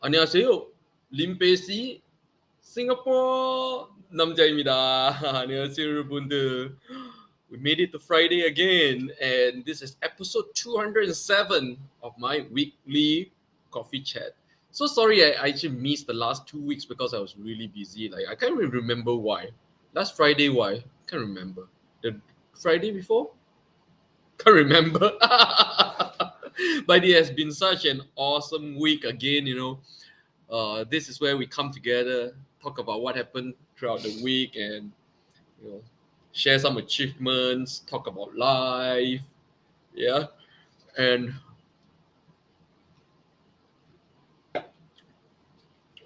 안녕하세요. 림페시 싱가포르 남자입니다. 안녕하세요, 여러분들. We made it to Friday again, and this is episode 207 of my weekly coffee chat. So sorry, I actually missed the last 2 weeks because I was really busy. Like I can't even remember why. Last Friday, why? Can't remember. The Friday before? Can't remember. But it has been such an awesome week again, this is where we come together, talk about what happened throughout the week, and you know, share some achievements, talk about life, yeah. And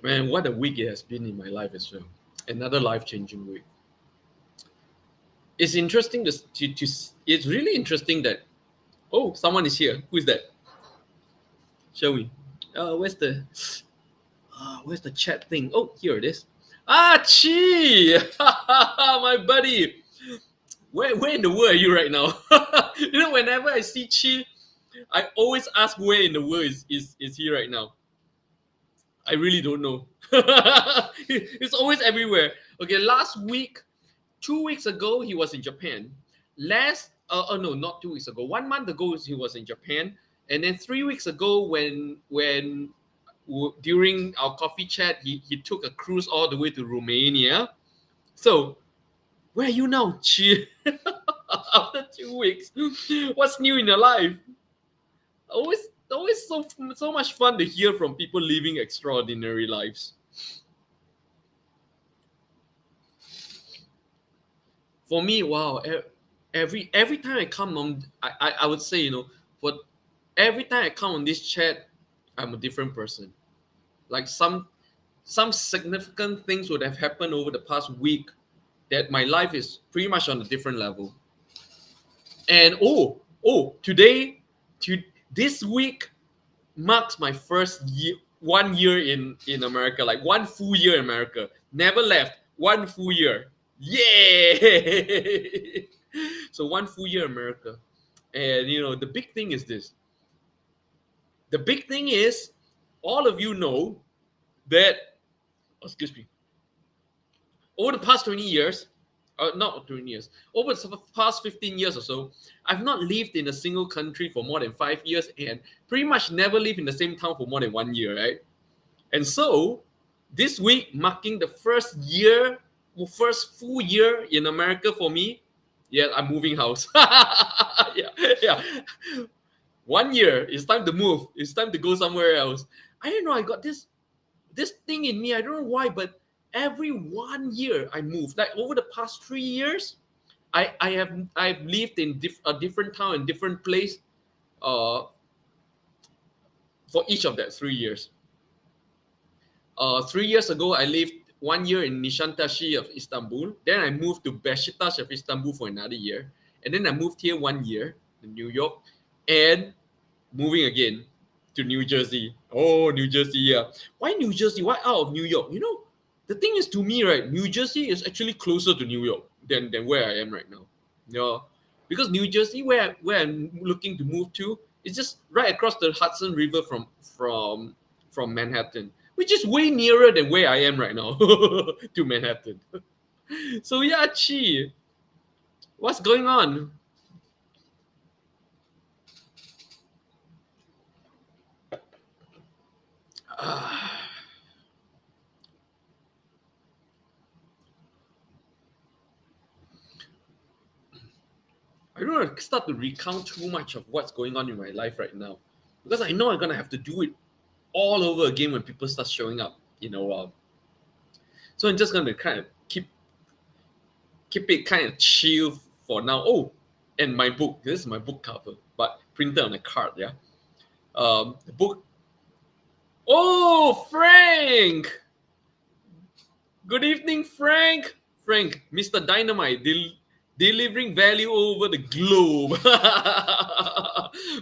man, what a week it has been in my life as well. Another life-changing week. It's interesting to it's really interesting that someone is here. Who is that? Shall we? Where's the chat thing? Oh, here it is. Chi, my buddy. Where in the world are you right now? Whenever I see Chi, I always ask where in the world is he right now. I really don't know. It's always everywhere. Okay, last week, 2 weeks ago, he was in Japan. No, not 2 weeks ago. 1 month ago, he was in Japan, and then 3 weeks ago, when during our coffee chat, he took a cruise all the way to Romania. So, where are you now, Chi? After 2 weeks, what's new in your life? Always so much fun to hear from people living extraordinary lives. For me, wow, every time I come on, I would say, for every time I come on this chat, I'm a different person. Like some significant things would have happened over the past week that my life is pretty much on a different level. And today, this week marks my first year, 1 year in America, like one full year in America. Never left, one full year. Yay! So one full year in America. And the big thing is this. The big thing is all of you know that excuse me, over the past 20 years, not 20 years, over the past 15 years or so, I've not lived in a single country for more than 5 years and pretty much never lived in the same town for more than 1 year, right? And so this week marking the first full year in America for me, yeah, I'm moving house. yeah. 1 year, it's time to move. It's time to go somewhere else. I don't know, I got this thing in me. I don't know why, but every 1 year I move. Like over the past 3 years, I've lived in a different town and different place, uh, for each of that 3 years. 3 years ago, I lived 1 year in Nishantasi of Istanbul. Then I moved to Beşiktaş of Istanbul for another year, and then I moved here 1 year in New York, and moving again to New Jersey. Oh, New Jersey, yeah. Why New Jersey? Why out of New York? The thing is, to me, right, New Jersey is actually closer to New York than where I am right now. Yeah, because New Jersey, where I'm looking to move to, is just right across the Hudson River from Manhattan, which is way nearer than where I am right now to Manhattan. So yeah, Chi, what's going on? I don't want to start to recount too much of what's going on in my life right now, because I know I'm gonna have to do it all over again when people start showing up in a while. So I'm just gonna kind of keep it kind of chill for now. Oh, and my book. This is my book cover, but printed on a card. Yeah. The book. Oh, Frank. Good evening, Frank. Frank, Mr. Dynamite, delivering value over the globe.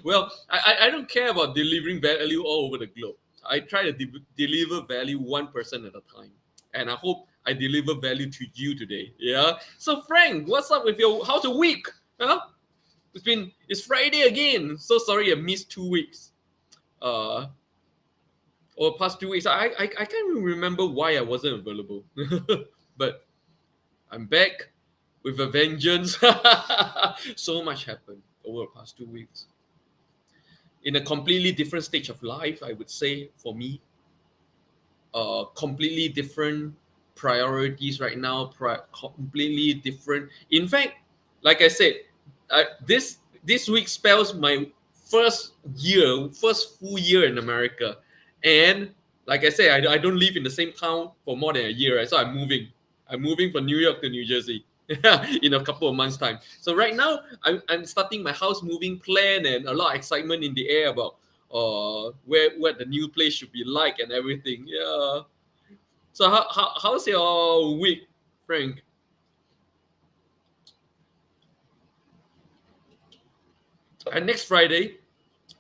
Well, I don't care about delivering value all over the globe. I try to deliver value one person at a time. And I hope I deliver value to you today. Yeah. So, Frank, what's up with how's your week? Huh? It's Friday again. So sorry I missed 2 weeks. Uh, or past 2 weeks. I can't even remember why I wasn't available. But I'm back with a vengeance. So much happened over the past 2 weeks. In a completely different stage of life, I would say, for me. Completely different priorities right now, completely different. In fact, like I said, this week spells my first full year in America. And like I said, I don't live in the same town for more than a year, right? So I'm moving from New York to New Jersey in a couple of months time. So right now I'm starting my house moving plan, and a lot of excitement in the air about where what the new place should be like and everything. Yeah. So how's your week, Frank? And next Friday,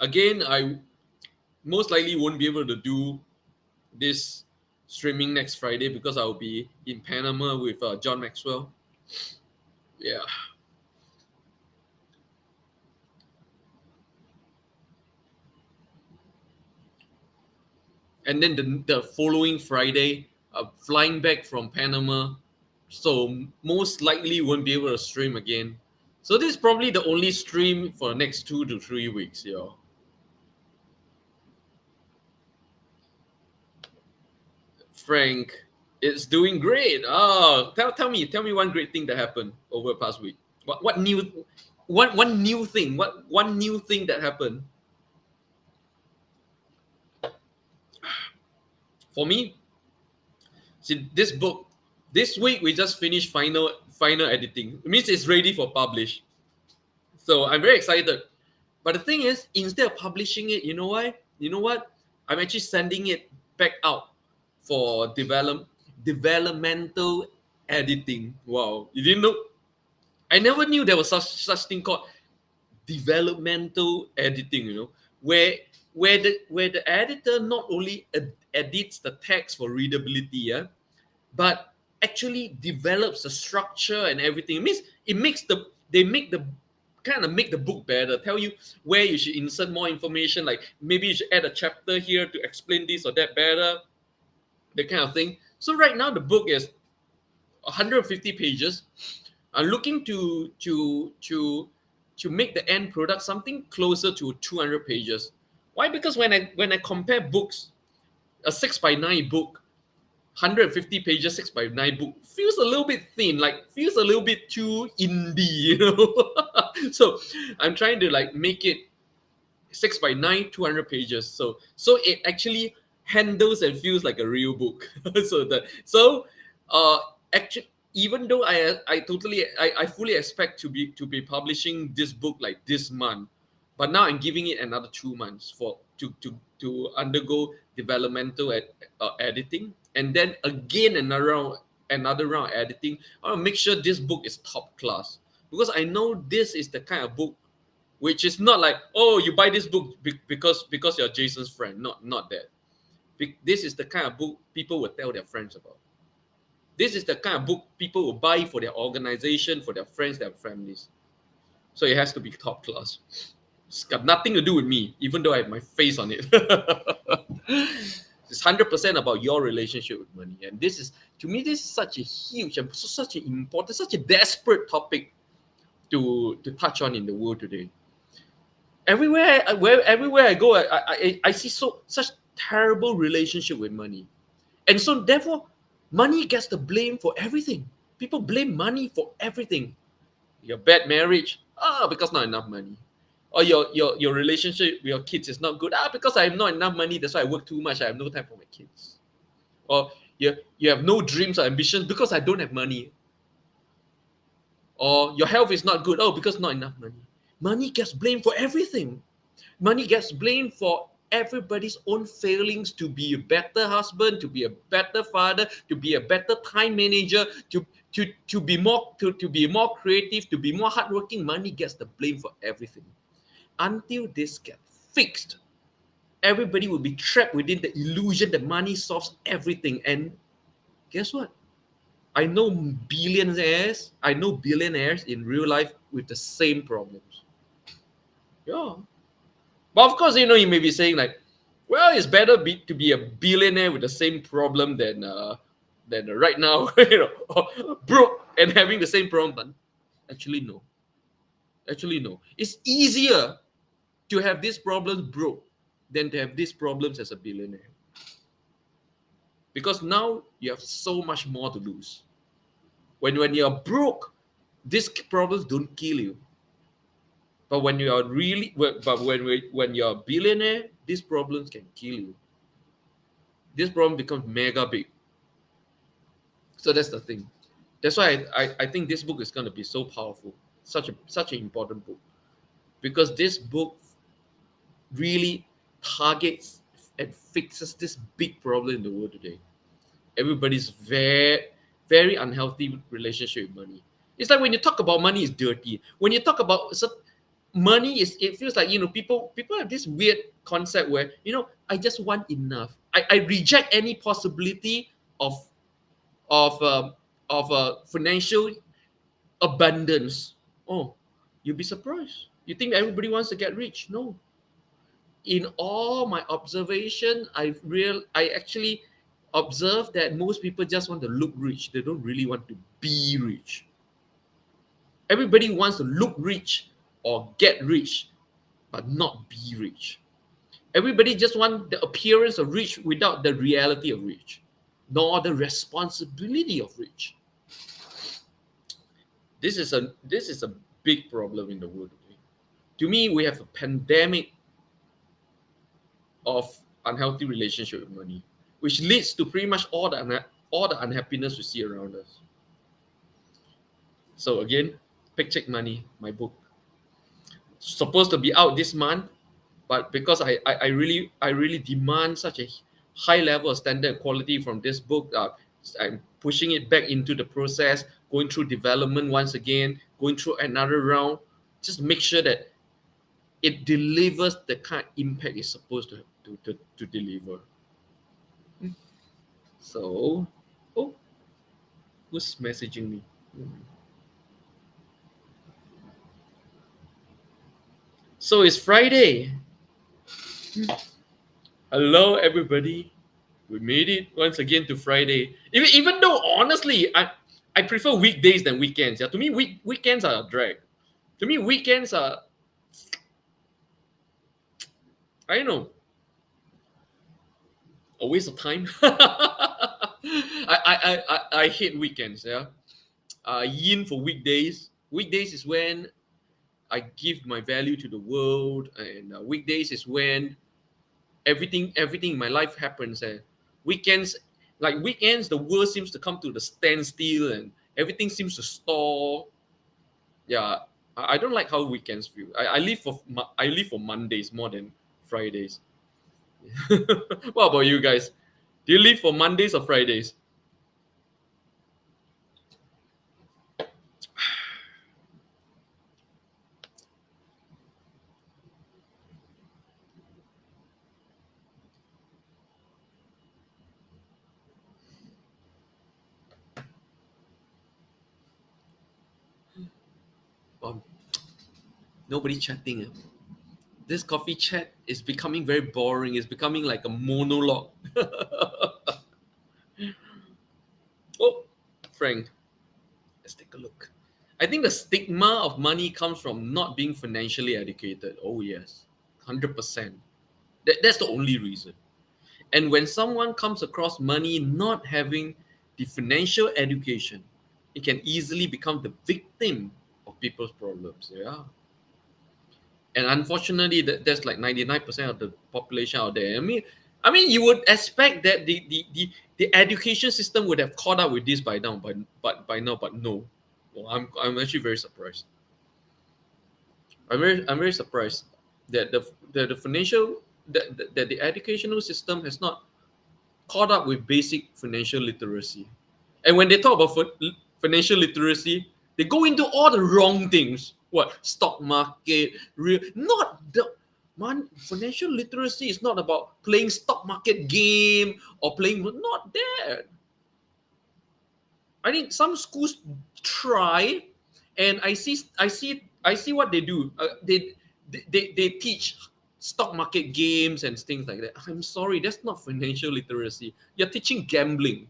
again, I most likely won't be able to do this streaming next Friday because I'll be in Panama with John Maxwell. Yeah. And then the following Friday, flying back from Panama, so most likely won't be able to stream again. So this is probably the only stream for the next 2 to 3 weeks. Yeah. Frank is doing great. Oh, tell me one great thing that happened over the past week. What new one new thing? What one new thing that happened? For me, see this book. This week we just finished final editing. It means it's ready for publish. So I'm very excited. But the thing is, instead of publishing it, you know why? You know what? I'm actually sending it back out for developmental editing. Wow, you didn't know? I never knew there was such thing called developmental editing. Where the editor not only edits the text for readability, yeah, but actually develops the structure and everything. It means it makes they make the kind of make the book better. Tell you where you should insert more information. Like maybe you should add a chapter here to explain this or that better. That kind of thing. So right now the book is 150 pages. I'm looking to make the end product something closer to 200 pages. Why? Because when I compare books, a 6 by 9 book, 150 pages 6 by 9 book feels a little bit thin, like feels a little bit too indie. So I'm trying to like make it 6 by 9, 200 pages. So it actually handles and feels like a real book. So actually, even though I fully expect to be publishing this book like this month, but now I'm giving it another 2 months to undergo developmental editing, and then again another round editing. I want to make sure this book is top class, because I know this is the kind of book which is not like, oh, you buy this book because you're Jason's friend. Not that. This is the kind of book people will tell their friends about. This is the kind of book people will buy for their organization, for their friends, their families. So it has to be top class. It's got nothing to do with me, even though I have my face on it. It's 100% about your relationship with money. And this is, to me, this is such a huge and such an important, such a desperate topic to touch on in the world today. Everywhere I go, I see such terrible relationship with money, and so therefore, money gets the blame for everything. People blame money for everything. Your bad marriage, because not enough money, or your relationship with your kids is not good, because I have not enough money. That's why I work too much. I have no time for my kids. Or you have no dreams or ambitions because I don't have money. Or your health is not good, because not enough money. Money gets blamed for everything. Money gets blamed for everybody's own failings to be a better husband, to be a better father, to be a better time manager, to be more creative, to be more hardworking. Money gets the blame for everything. Until this gets fixed, everybody will be trapped within the illusion that money solves everything. And guess what? I know billionaires in real life with the same problems. Yeah. But of course, you may be saying like, Well, it's better to be a billionaire with the same problem than right now, broke and having the same problem. But actually, no. Actually, no. It's easier to have these problems broke than to have these problems as a billionaire, because now you have so much more to lose. When you're broke, these problems don't kill you. But when you are really, but when you're a billionaire, these problems can kill you. This problem becomes mega big. So that's the thing. That's why I think this book is going to be so powerful, such an important book, because this book really targets and fixes this big problem in the world today. Everybody's very unhealthy relationship with money. It's like when you talk about money is dirty. When you talk about money is, it feels like, people have this weird concept where, I just want enough. I reject any possibility of of um, financial abundance. Oh, you'll be surprised. You think everybody wants to get rich? No. In all my observation, I actually observe that most people just want to look rich. They don't really want to be rich. Everybody wants to look rich or get rich, but not be rich. Everybody just want the appearance of rich without the reality of rich, nor the responsibility of rich. This is a big problem in the world today. To me, we have a pandemic of unhealthy relationship with money, which leads to pretty much all the unhappiness we see around us. So again, Paycheck Money, my book, supposed to be out this month, but because I really demand such a high level of standard quality from this book, I'm pushing it back into the process, going through development once again, going through another round, just make sure that it delivers the kind of impact it's supposed to deliver. So, oh, who's messaging me? So it's Friday. Hello, everybody. We made it once again to Friday. Even though honestly, I prefer weekdays than weekends. Yeah, to me, weekends are a drag. To me, weekends are, I don't know, a waste of time. I hate weekends. Yeah, yin for weekdays. Weekdays is when I give my value to the world, and weekdays is when everything in my life happens. Weekends, like weekends, the world seems to come to the standstill, and everything seems to stall. Yeah, I don't like how weekends feel. I live for Mondays more than Fridays. What about you guys? Do you live for Mondays or Fridays? Um, Nobody chatting. This coffee chat is becoming very boring. It's becoming like a monologue. Oh, Frank, let's take a look. I think the stigma of money comes from not being financially educated. Oh, yes, 100%. That's the only reason. And when someone comes across money not having the financial education, it can easily become the victim of people's problems. Yeah. And unfortunately, there's like 99% of the population out there. I mean, you would expect that the education system would have caught up with this by now, but no. Well, I'm actually very surprised. I'm very surprised that the financial that the educational system has not caught up with basic financial literacy. And when they talk about financial literacy, they go into all the wrong things. What, stock market, real, not the man. Financial literacy is not about playing stock market game or playing, not that. I think some schools try, and I see what they do. They teach. stock market games and things like that. I'm sorry, that's not financial literacy. You're teaching gambling.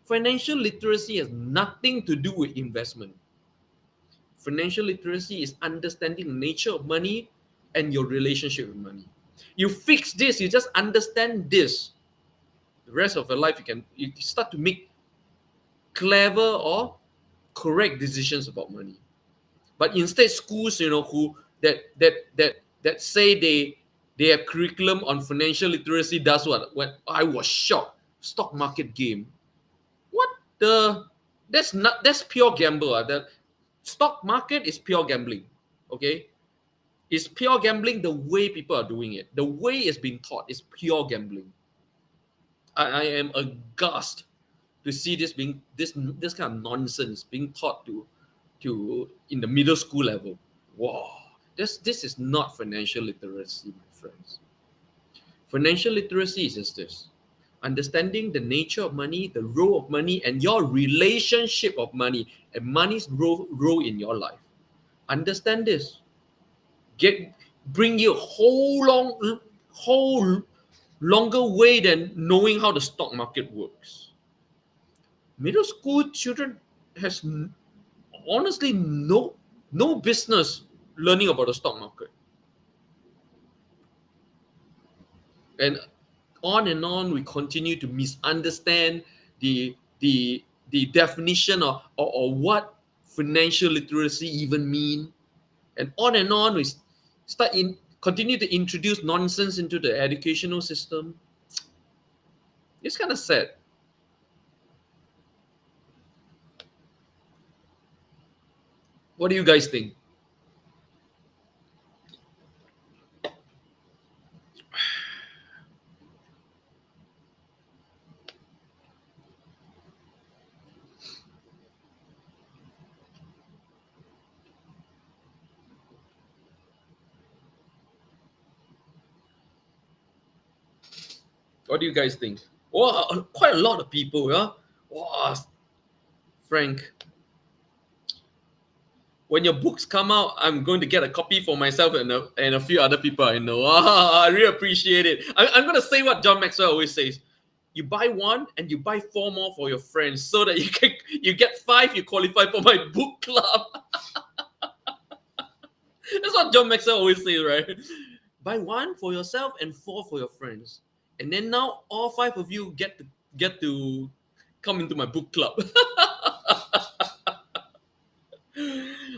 Financial literacy has nothing to do with investment. Financial literacy is understanding the nature of money and your relationship with money. You fix this, you just understand this. The rest of your life, you start to make clever or correct decisions about money. But instead, schools, who that say they have curriculum on financial literacy does what? When I was shocked, stock market game. What the? That's pure gamble. The stock market is pure gambling. Okay, it's pure gambling. The way people are doing it, the way it's being taught, is pure gambling. I am aghast to see this kind of nonsense being taught to in the middle school level. Wow, this is not financial literacy, my friends. Financial literacy is just this: understanding the nature of money, the role of money, and your relationship of money and money's role in your life. Understand this. Get Bring you a whole longer way than knowing how the stock market works. Middle school children has honestly no business learning about the stock market. And on we continue to misunderstand the definition or what financial literacy even mean. And on we continue to introduce nonsense into the educational system. It's kind of sad. What do you guys think? What do you guys think? Wow, quite a lot of people, yeah. Wow, Frank, when your books come out, I'm going to get a copy for myself and a few other people I know. I really appreciate it. I'm going to say what John Maxwell always says: you buy one and you buy four more for your friends, so that you get five, you qualify for my book club. That's what John Maxwell always says, right? Buy one for yourself and four for your friends, and then now all five of you get to come into my book club.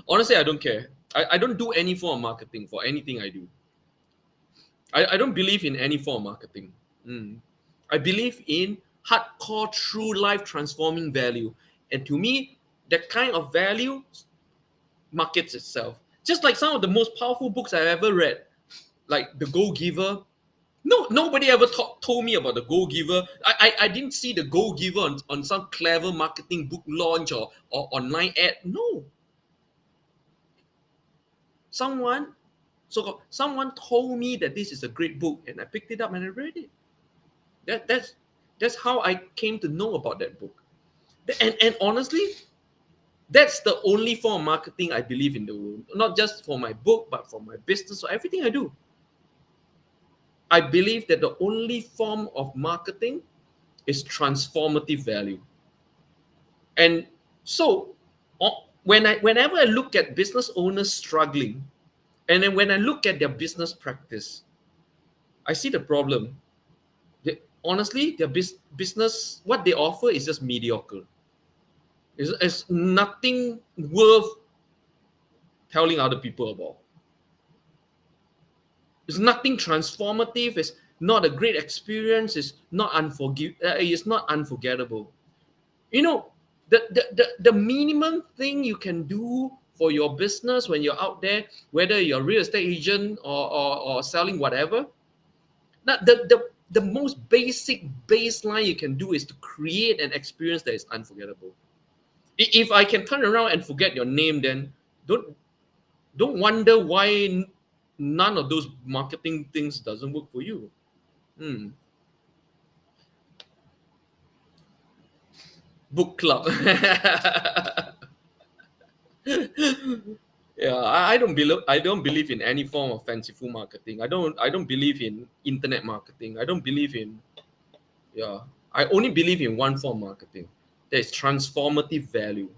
Honestly, I don't care. I don't do any form of marketing for anything I do. I don't believe in any form of marketing. Mm. I believe in hardcore, true life transforming value. And to me, that kind of value markets itself. Just like some of the most powerful books I've ever read, like The Go Giver. No, nobody ever told me about The Go Giver. I didn't see The Go Giver on some clever marketing book launch or online ad. No. Someone someone told me that this is a great book, and I picked it up and I read it. That's how I came to know about that book. And honestly, that's the only form of marketing I believe in the world. Not just for my book, but for my business or everything I do. I believe that the only form of marketing is transformative value. And so whenever I look at business owners struggling, and then when I look at their business practice, I see the problem. Honestly, their business, what they offer is just mediocre. It's nothing worth telling other people about. It's nothing transformative. It's not a great experience. It's not unforgettable. You know, the minimum thing you can do for your business when you're out there, whether you're a real estate agent or selling whatever, the most basic baseline you can do is to create an experience that is unforgettable. If I can turn around and forget your name, then don't wonder why none of those marketing things doesn't work for you. Hmm. Book club. Yeah, I don't believe in any form of fanciful marketing. I don't believe in internet marketing. I don't believe in yeah. I only believe in one form of marketing. That is transformative value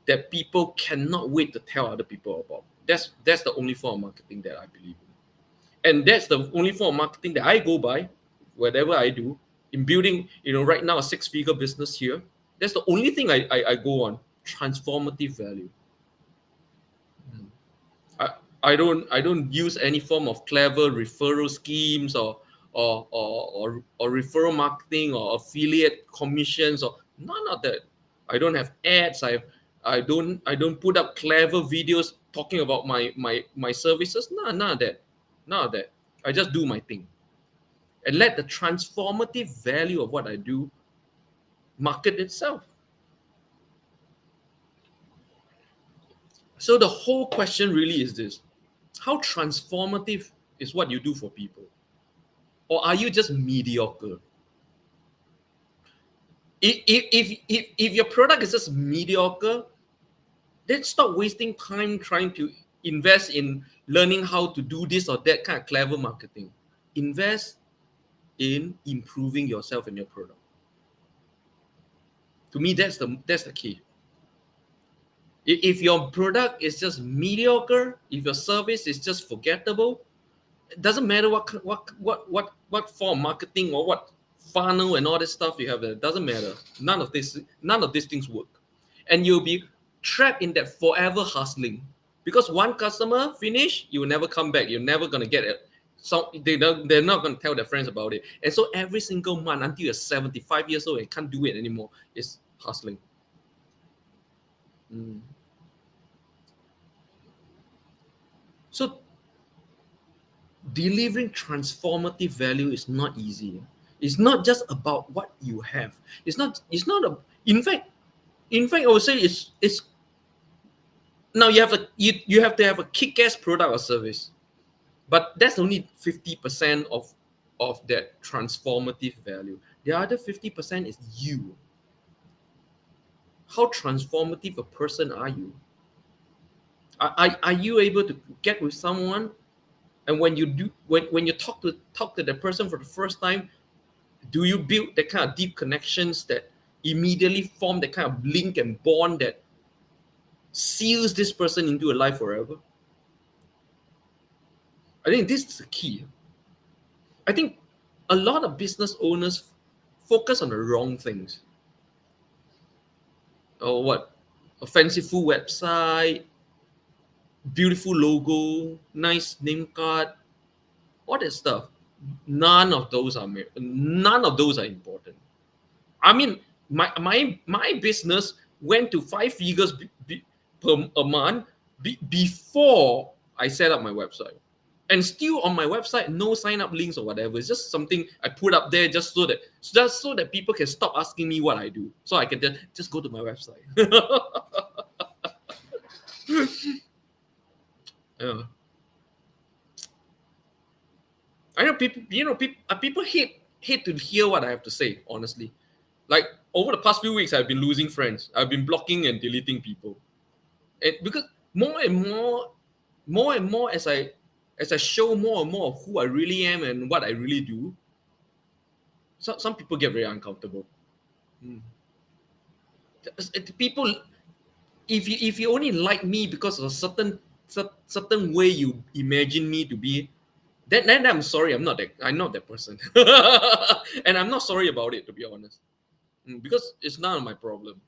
that people cannot wait to tell other people about. That's the only form of marketing that I believe in. And that's the only form of marketing that I go by, whatever I do, in building, right now a six-figure business here. That's the only thing I go on. Transformative value. I, I don't use any form of clever referral schemes or referral marketing or affiliate commissions or none of that. I don't have ads. I don't put up clever videos talking about my services. None of that. None of that. I just do my thing and let the transformative value of what I do market itself. So the whole question really is this: how transformative is what you do for people? Or are you just mediocre? If your product is just mediocre, then stop wasting time trying to invest in learning how to do this or that kind of clever marketing. Invest in improving yourself and your product. To me, that's the key. If your product is just mediocre, if your service is just forgettable, it doesn't matter what form of marketing or what funnel and all this stuff you have there. It doesn't matter. None of these things work, and you'll be trapped in that forever hustling. Because one customer finish, you will never come back. You're never gonna get it. So they're not gonna tell their friends about it. And so every single month until you're 75 years old and can't do it anymore, is hustling. Mm. So delivering transformative value is not easy. It's not just about what you have. It's not a in fact I would say it's now you have to have a kick-ass product or service, but that's only 50% of that transformative value. The other 50% is you. How transformative a person are you? Are you able to get with someone, and when you do when you talk to the person for the first time, do you build that kind of deep connections that immediately form that kind of link and bond that seals this person into a life forever? I think this is the key. I think a lot of business owners focus on the wrong things. Or what? A fanciful website, beautiful logo, nice name card, all that stuff. None of those are important. I mean, my business went to five figures per a month before I set up my website, and still on my website, no sign up links or whatever. It's just something I put up there just so that people can stop asking me what I do, so I can just go to my website. Yeah. I know people hate to hear what I have to say. Honestly, like over the past few weeks, I've been losing friends. I've been blocking and deleting people. Because more and more as I show more and more of who I really am and what I really do, some people get very uncomfortable. Mm. People, if you only like me because of a certain way you imagine me to be, then I'm sorry, I'm not that person. And I'm not sorry about it, to be honest. Because it's none of my problem.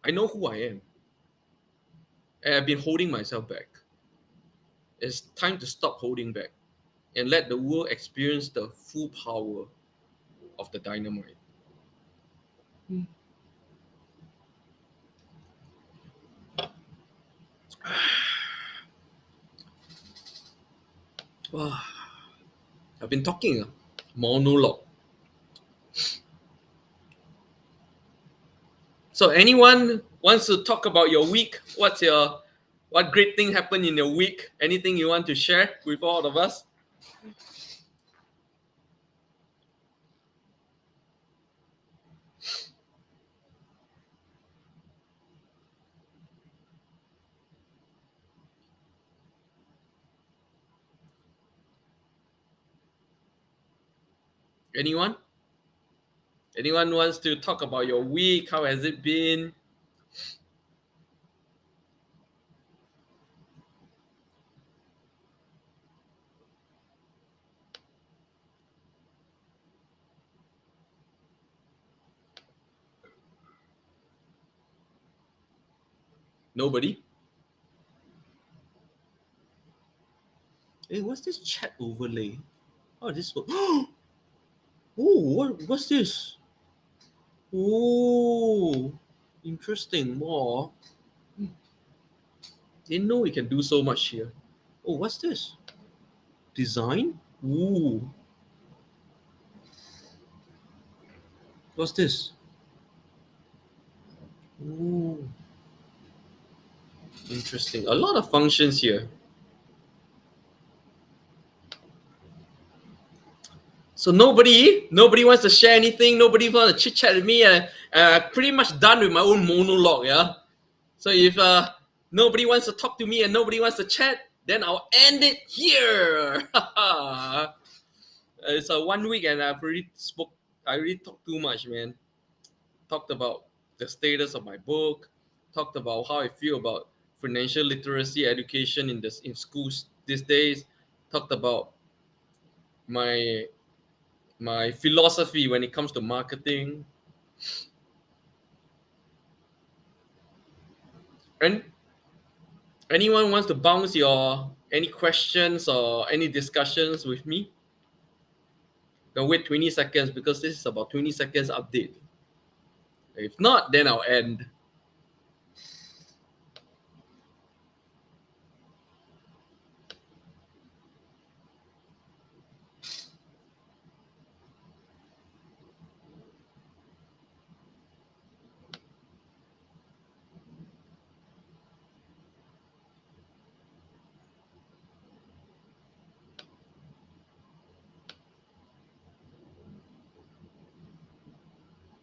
I know who I am, and I've been holding myself back. It's time to stop holding back and let the world experience the full power of the dynamite. Wow, I've been talking monologue. So anyone wants to talk about your week? What great thing happened in your week? Anything you want to share with all of us? Anyone? Anyone wants to talk about your week? How has it been? Nobody? Hey, what's this chat overlay? Oh, this one. Oh, what's this? Oh, interesting. More. Didn't know we can do so much here. Oh, what's this? Design? Ooh, what's this? Ooh, interesting. A lot of functions here. So nobody wants to share anything. Nobody wants to chit chat with me. Pretty much done with my own monologue. Yeah. So if nobody wants to talk to me and nobody wants to chat, then I'll end it here. It's a 1 week and I've already spoke. I already talked too much, man. Talked about the status of my book. Talked about how I feel about financial literacy education in schools these days. Talked about my my philosophy when it comes to marketing. And anyone wants to bounce your any questions or any discussions with me? Can wait 20 seconds because this is about 20 seconds update. If not, then I'll end.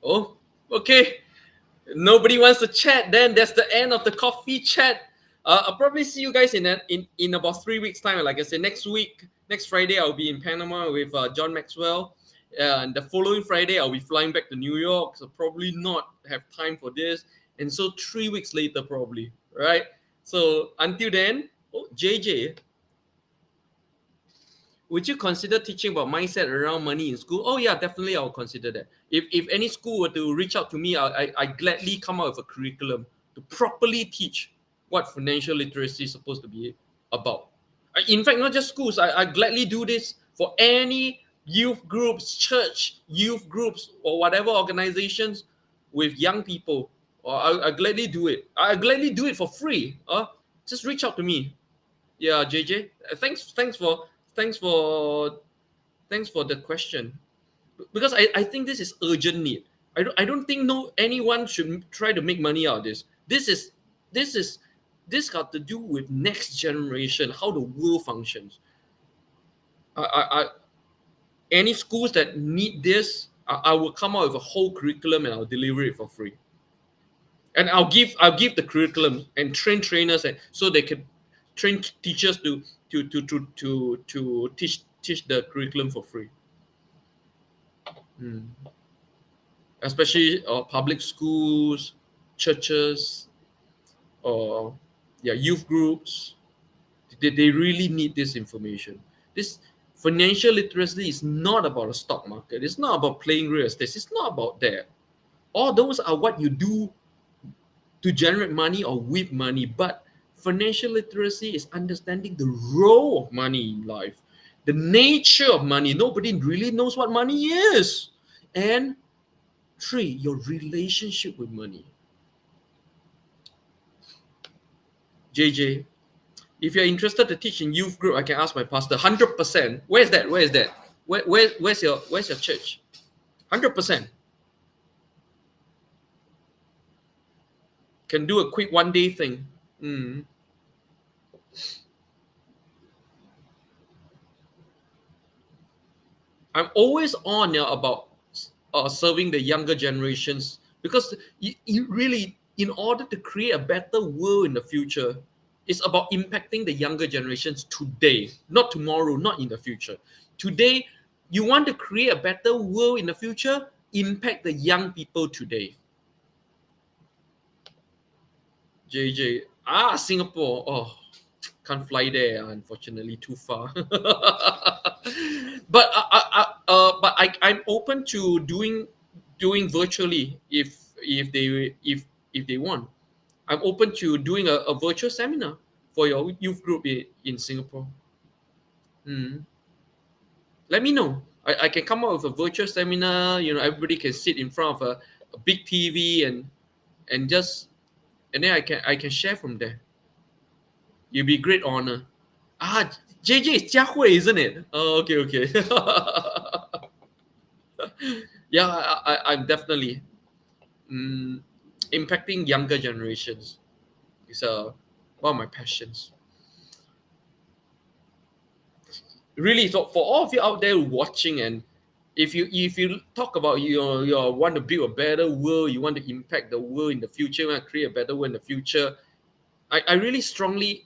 Oh, okay. Nobody wants to chat. Then that's the end of the coffee chat. I'll probably see you guys in about 3 weeks time. Like I said, next week, next Friday, I'll be in Panama with John Maxwell. And the following Friday, I'll be flying back to New York. So probably not have time for this. And so 3 weeks later, probably, right? So until then, oh, JJ, would you consider teaching about mindset around money in school? Oh yeah, definitely I'll consider that. If any school were to reach out to me, I gladly come out with a curriculum to properly teach what financial literacy is supposed to be about. In fact, not just schools. I gladly do this for any youth groups, church youth groups, or whatever organizations with young people. Or I gladly do it. I gladly do it for free. Just reach out to me. Yeah, JJ. Thanks for thanks for the question. Because I think this is urgent need. I don't think no anyone should try to make money out of this. This is this got to do with next generation, how the world functions. I any schools that need this, I will come out with a whole curriculum and I'll deliver it for free. And I'll give the curriculum and train trainers and so they can train teachers to teach the curriculum for free. Mm. Especially public schools, churches, or yeah, youth groups. They really need this information. This financial literacy is not about a stock market. It's not about playing real estate. It's not about that. All those are what you do to generate money or with money. But financial literacy is understanding the role of money in life, the nature of money. Nobody really knows what money is. And three, your relationship with money. JJ, if you're interested to teach in youth group, I can ask my pastor. 100%. Where's that? Where is that? Where's your church? 100%. Can do a quick 1 day thing. Mm. I'm always on about serving the younger generations because you really, in order to create a better world in the future, it's about impacting the younger generations today, not tomorrow, not in the future. Today, You want to create a better world in the future? Impact the young people today. JJ, Singapore. Oh, can't fly there. Unfortunately, too far. I'm open to doing virtually if they want. I'm open to doing a virtual seminar for your youth group in Singapore. Mm. Let me know. I can come up with a virtual seminar. Everybody can sit in front of a big TV and just and then I can share from there. You'll be great honor. JJ is Jiahui, isn't it? Oh, okay, okay. Yeah, I'm definitely mm, impacting younger generations. It's one of my passions. Really, so for all of you out there watching, and if you talk about you want to build a better world, you want to impact the world in the future, you want to create a better world in the future, I really strongly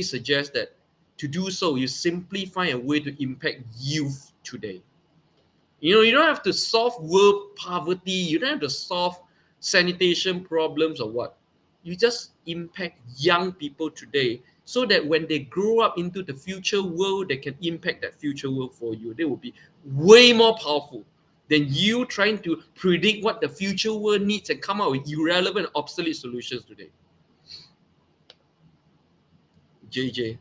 suggest that to do so, you simply find a way to impact youth today. You don't have to solve world poverty, you don't have to solve sanitation problems or what. You just impact young people today so that when they grow up into the future world, they can impact that future world for you. They will be way more powerful than you trying to predict what the future world needs and come up with irrelevant, obsolete solutions today. JJ,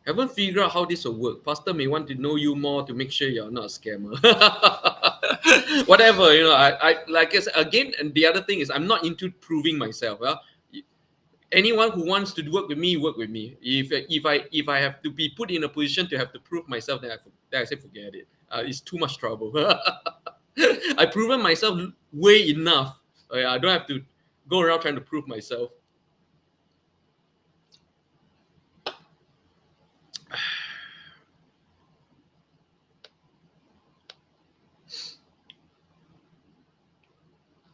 haven't figured out how this will work. Pastor may want to know you more to make sure you're not a scammer. Whatever, I like I said again, and the other thing is I'm not into proving myself. Anyone who wants to work with me, work with me. If I have to be put in a position to have to prove myself, then I say forget it. It's too much trouble. I've proven myself way enough. I don't have to go around trying to prove myself.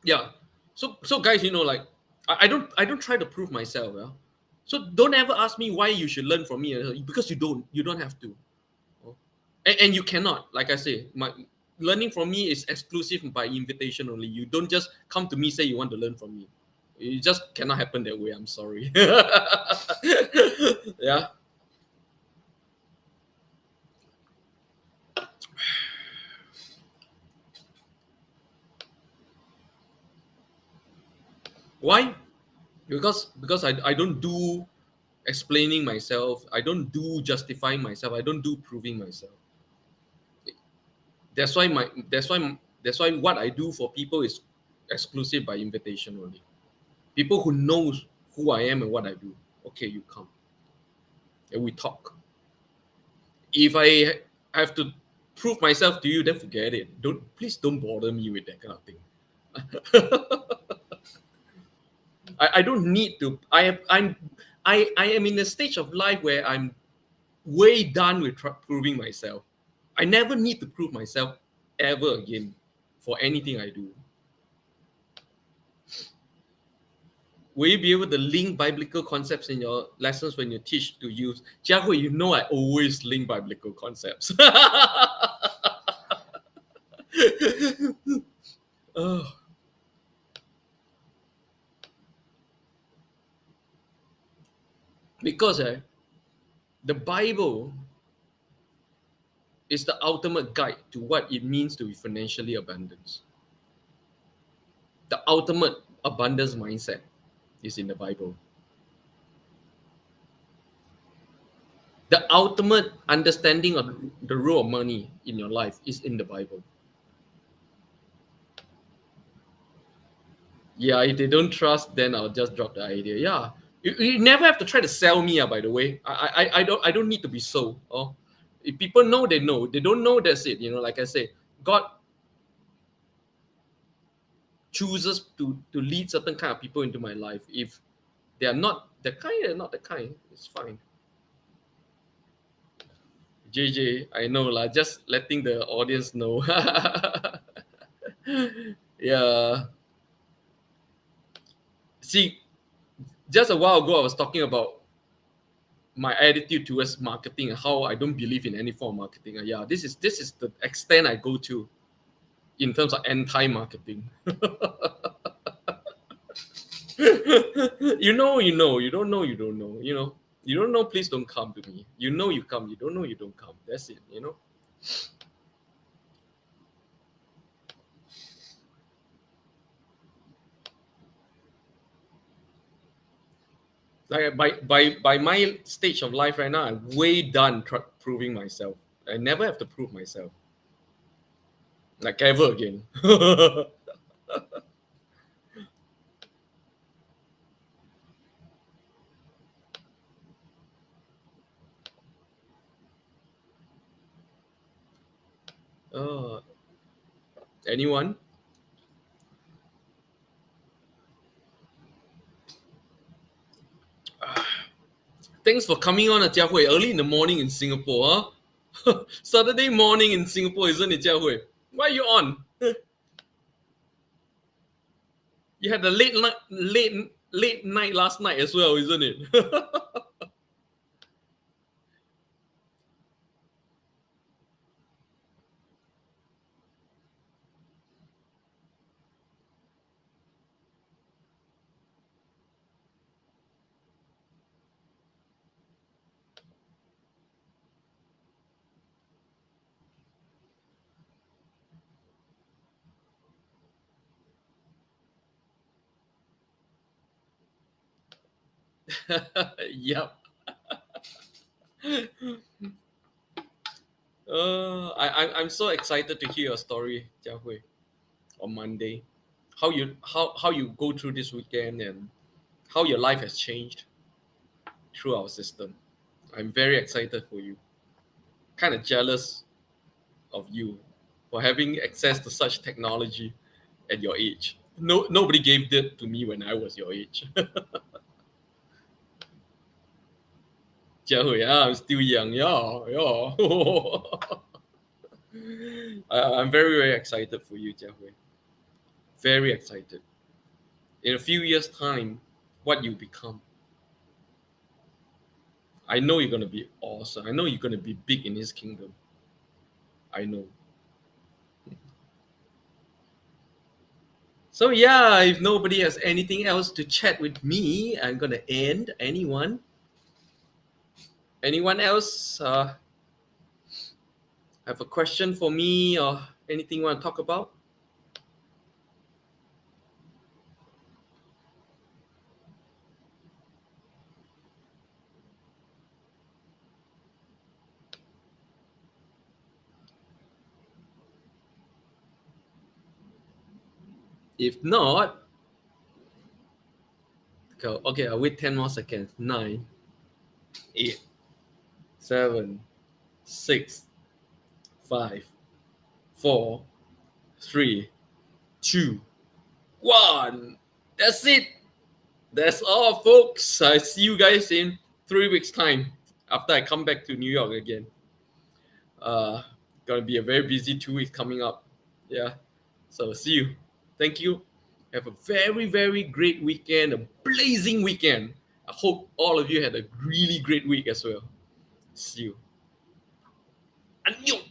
Yeah. So guys, like I don't try to prove myself. Yeah. So don't ever ask me why you should learn from me, because you don't have to. Oh. And you cannot, like I say, my learning from me is exclusive by invitation only. You don't just come to me say you want to learn from me. It just cannot happen that way. I'm sorry. Yeah. Why? Because I don't do explaining myself. I don't do justifying myself. I don't do proving myself. That's why what I do for people is exclusive by invitation only. People who knows who I am and what I do. Okay, you come and we talk. If I have to prove myself to you, then forget it. Please don't bother me with that kind of thing. I don't need to. I am in a stage of life where I'm way done with proving myself. I never need to prove myself ever again for anything I do. Will you be able to link biblical concepts in your lessons when you teach to youth? Jiahui, I always link biblical concepts. Oh, because the Bible is the ultimate guide to what it means to be financially abundant. The ultimate abundance mindset is in the Bible. The ultimate understanding of the role of money in your life is in the Bible. Yeah, if they don't trust, then I'll just drop the idea. Yeah, you never have to try to sell me. By the way, I don't need to be sold. Oh, if people know, they know. They don't know, that's it. Like I say, God chooses to lead certain kind of people into my life. If they are not the kind, they're not the kind. It's fine. JJ, I know lah. Just letting the audience know. Yeah. See, just a while ago, I was talking about my attitude towards marketing and how I don't believe in any form of marketing. Yeah, this is the extent I go to in terms of anti-marketing. You know. You don't know, you don't know. You don't know. Please don't come to me. You know, you come. You don't know, you don't come. That's it. Like by my stage of life right now, I'm way done proving myself. I never have to prove myself like ever again. uh, anyone? Thanks for coming on, Jiahui. Early in the morning in Singapore, huh? Saturday morning in Singapore, isn't it, Jiahui? Why are you on? You had a late night last night as well, isn't it? Yep. I'm so excited to hear your story, Jiahui, on Monday. How you go through this weekend and how your life has changed through our system. I'm very excited for you. Kind of jealous of you for having access to such technology at your age. Nobody gave that to me when I was your age. Jiahui, yeah, I'm still young. Yeah, yeah. I'm very, very excited for you, Jiahui. Very excited. In a few years' time, what you become. I know you're gonna be awesome. I know you're gonna be big in his kingdom. I know. So yeah, if nobody has anything else to chat with me, I'm gonna end. Anyone else have a question for me or anything you want to talk about? If not, go. Okay, I'll wait 10 more seconds. 9, 8, 7, 6, 5, 4, 3, 2, 1. That's it. That's all, folks. I see you guys in 3 weeks' time after I come back to New York again. Uh, gonna be a very busy 2 weeks coming up. Yeah. So see you. Thank you. Have a very, very great weekend, a blazing weekend. I hope all of you had a really great week as well. See you. Annyeong.